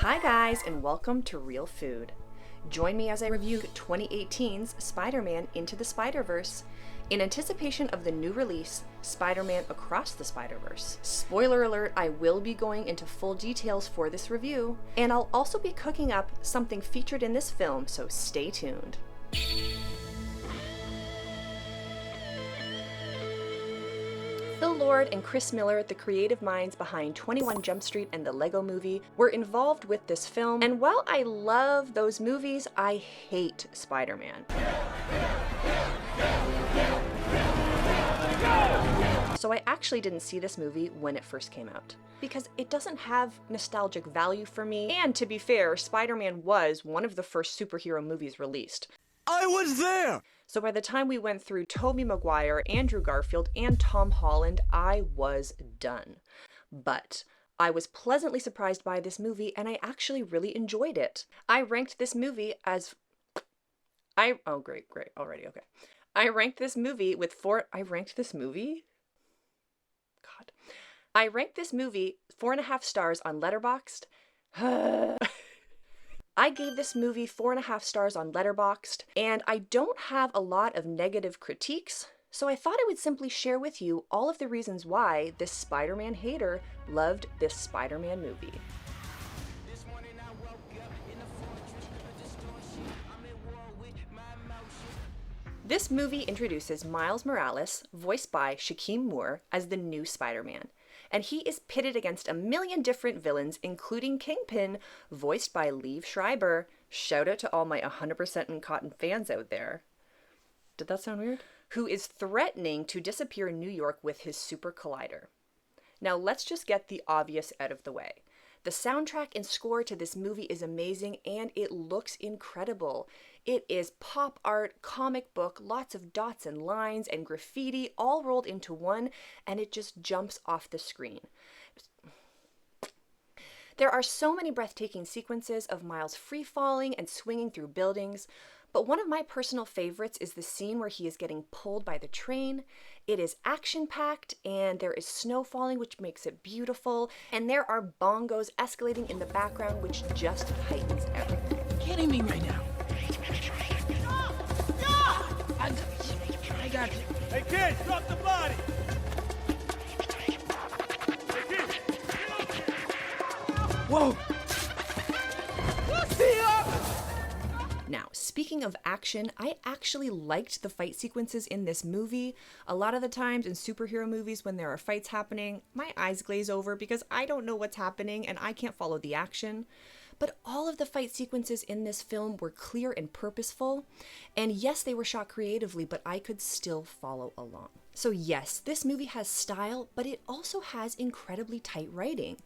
Hi guys, and welcome to Real Food. Join me as I review 2018's Spider-Man Into the Spider-Verse in anticipation of the new release, Spider-Man Across the Spider-Verse. Spoiler alert, I will be going into full details for this review, and I'll also be cooking up something featured in this film, so stay tuned. Phil Lord and Chris Miller, the creative minds behind 21 Jump Street and the Lego Movie, were involved with this film, and while I love those movies, I hate Spider-Man. So I actually didn't see this movie when it first came out, because it doesn't have nostalgic value for me, and to be fair, Spider-Man was one of the first superhero movies released. I was there! So by the time we went through Tobey Maguire, Andrew Garfield, and Tom Holland, I was done. But I was pleasantly surprised by this movie, and I actually really enjoyed it. I ranked this movie as... Oh, great, already, okay. I ranked this movie with I ranked this movie 4.5 stars on Letterboxd. I gave this movie 4.5 stars on Letterboxd, and I don't have a lot of negative critiques, so I thought I would simply share with you all of the reasons why this Spider-Man hater loved this Spider-Man movie. This movie introduces Miles Morales, voiced by Shaquem Moore, as the new Spider-Man. And he is pitted against a million different villains, including Kingpin, voiced by Liev Schreiber. Shout out to all my 100% in Cotton fans out there. Did that sound weird? Who is threatening to disappear in New York with his super collider. Now let's just get the obvious out of the way. The soundtrack and score to this movie is amazing, and it looks incredible. It is pop art, comic book, lots of dots and lines and graffiti all rolled into one, and it just jumps off the screen. There are so many breathtaking sequences of Miles free-falling and swinging through buildings, but one of my personal favorites is the scene where he is getting pulled by the train. It is action-packed, and there is snow falling, which makes it beautiful, and there are bongos escalating in the background, which just heightens everything. You're kidding me right now. I got you. Hey kids, drop the body! Hey kids, get over here! Whoa! Now, speaking of action, I actually liked the fight sequences in this movie. A lot of the times in superhero movies when there are fights happening, my eyes glaze over because I don't know what's happening and I can't follow the action. But all of the fight sequences in this film were clear and purposeful. And yes, they were shot creatively, but I could still follow along. So yes, this movie has style, but it also has incredibly tight writing.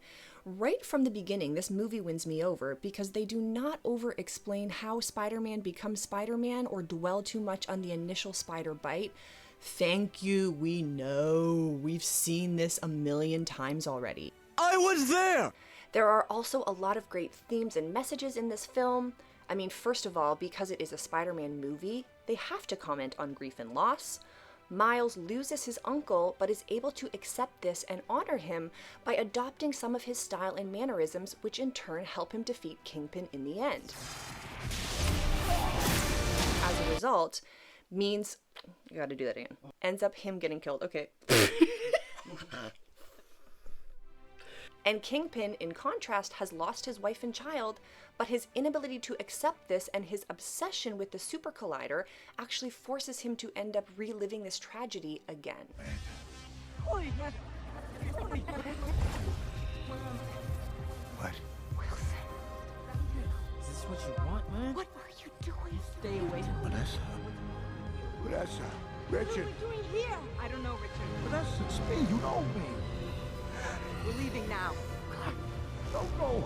Right from the beginning, this movie wins me over because they do not over-explain how Spider-Man becomes Spider-Man or dwell too much on the initial spider bite. Thank you, we know. We've seen this a million times already. I was there! There are also a lot of great themes and messages in this film. I mean, first of all, because it is a Spider-Man movie, they have to comment on grief and loss. Miles loses his uncle, but is able to accept this and honor him by adopting some of his style and mannerisms, which in turn help him defeat Kingpin in the end. As a result, means... You gotta do that again. Ends up him getting killed. Okay. And Kingpin, in contrast, has lost his wife and child, but his inability to accept this and his obsession with the super collider actually forces him to end up reliving this tragedy again. What? Wilson. Is this what you want, man? What are you doing? Stay away from Vanessa, Richard! What are you doing here? I don't know, Richard. Vanessa, it's me, you know me! We're leaving now. Don't go!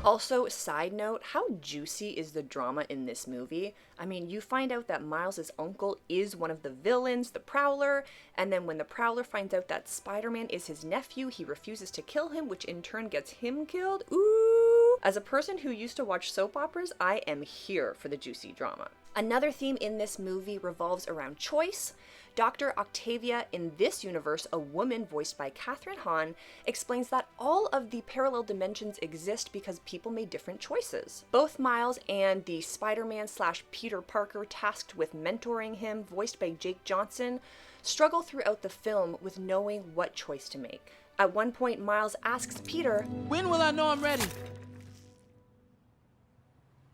Also, side note, how juicy is the drama in this movie? I mean, you find out that Miles' uncle is one of the villains, the Prowler, and then when the Prowler finds out that Spider-Man is his nephew, he refuses to kill him, which in turn gets him killed. Ooh! As a person who used to watch soap operas, I am here for the juicy drama. Another theme in this movie revolves around choice. Dr. Octavia, in this universe, a woman voiced by Katherine Hahn, explains that all of the parallel dimensions exist because people made different choices. Both Miles and the Spider-Man / Peter Parker tasked with mentoring him, voiced by Jake Johnson, struggle throughout the film with knowing what choice to make. At one point, Miles asks Peter, When will I know I'm ready?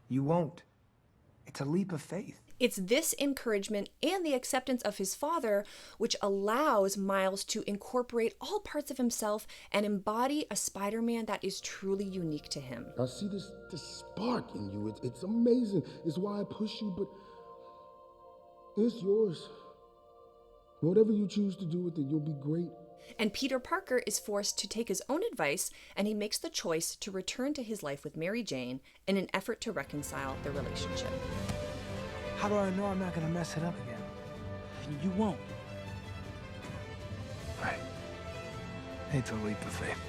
You won't. It's a leap of faith. It's this encouragement and the acceptance of his father which allows Miles to incorporate all parts of himself and embody a Spider-Man that is truly unique to him. I see this spark in you. It's amazing. It's why I push you, but it's yours. Whatever you choose to do with it, you'll be great. And Peter Parker is forced to take his own advice, and he makes the choice to return to his life with Mary Jane in an effort to reconcile their relationship. How do I know I'm not gonna mess it up again? You won't. Right. It's a leap of faith.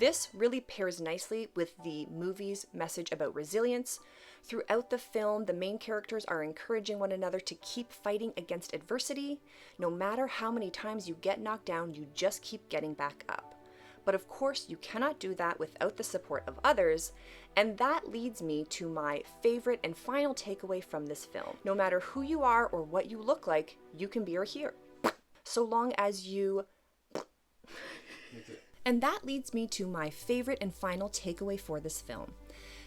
This really pairs nicely with the movie's message about resilience. Throughout the film, the main characters are encouraging one another to keep fighting against adversity. No matter how many times you get knocked down, you just keep getting back up. But of course, you cannot do that without the support of others, and that leads me to my favorite and final takeaway from this film. No matter who you are or what you look like, you can be a hero. So long as you... And that leads me to my favorite and final takeaway for this film,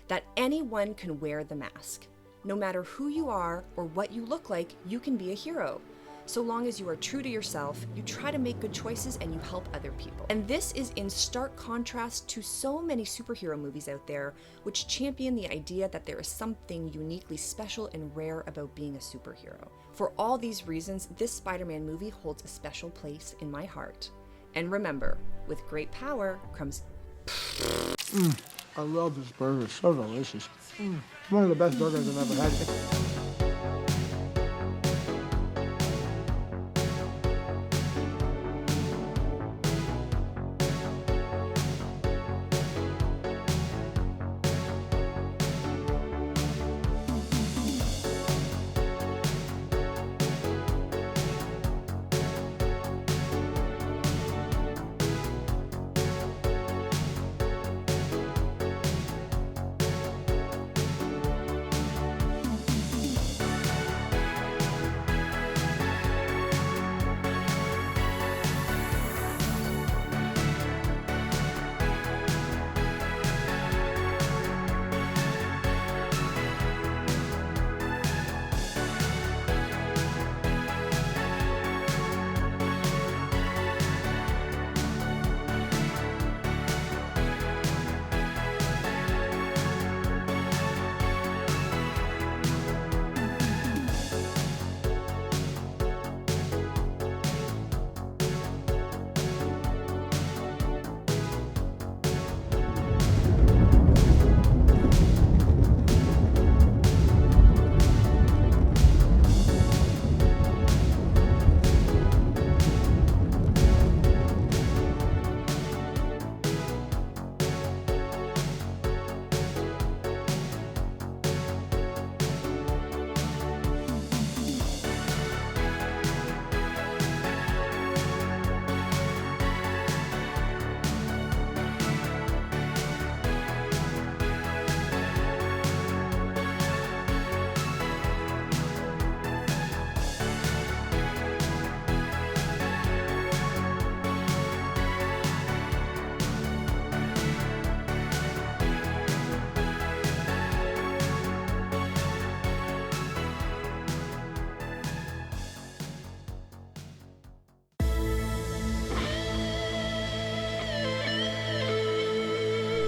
that anyone can wear the mask. No matter who you are or what you look like, you can be a hero. So long as you are true to yourself, you try to make good choices and you help other people. And this is in stark contrast to so many superhero movies out there, which champion the idea that there is something uniquely special and rare about being a superhero. For all these reasons, this Spider-Man movie holds a special place in my heart. And remember, with great power comes... I love this burger. It's so delicious. One of the best burgers I've ever had.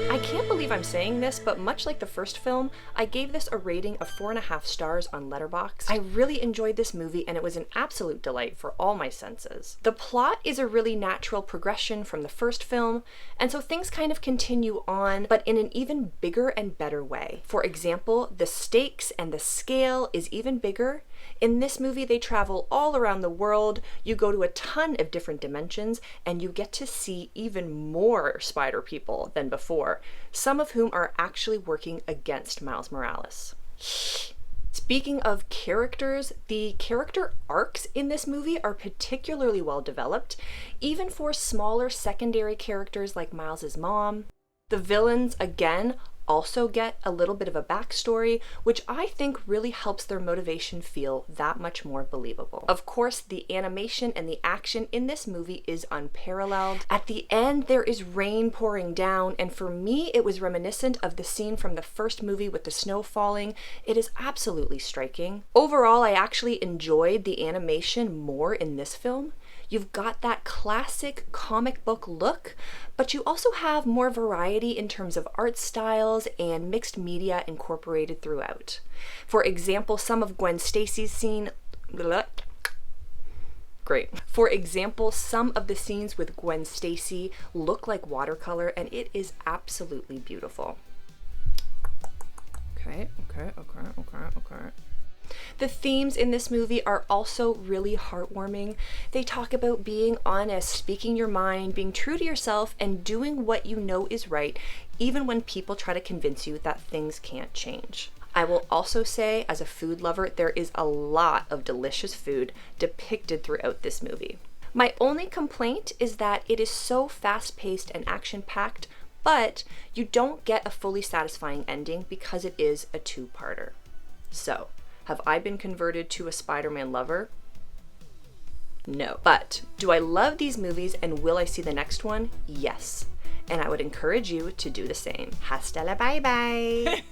I can't believe I'm saying this, but much like the first film, I gave this a rating of 4.5 stars on Letterboxd. I really enjoyed this movie and it was an absolute delight for all my senses. The plot is a really natural progression from the first film, and so things kind of continue on, but in an even bigger and better way. For example, the stakes and the scale is even bigger. In this movie, they travel all around the world, you go to a ton of different dimensions, and you get to see even more spider people than before, some of whom are actually working against Miles Morales. Speaking of characters, the character arcs in this movie are particularly well developed, even for smaller secondary characters like Miles's mom. The villains, again, also get a little bit of a backstory, which I think really helps their motivation feel that much more believable. Of course, the animation and the action in this movie is unparalleled. At the end, there is rain pouring down, and for me, it was reminiscent of the scene from the first movie with the snow falling. It is absolutely striking. Overall, I actually enjoyed the animation more in this film. You've got that classic comic book look, but you also have more variety in terms of art styles and mixed media incorporated throughout. For example, some of Gwen Stacy's scene... Great. For example, some of the scenes with Gwen Stacy look like watercolor, and it is absolutely beautiful. Okay. The themes in this movie are also really heartwarming. They talk about being honest, speaking your mind, being true to yourself, and doing what you know is right, even when people try to convince you that things can't change. I will also say, as a food lover, there is a lot of delicious food depicted throughout this movie. My only complaint is that it is so fast-paced and action-packed, but you don't get a fully satisfying ending because it is a two-parter. So, have I been converted to a Spider-Man lover? No. But do I love these movies and will I see the next one? Yes. And I would encourage you to do the same. Hasta la bye bye.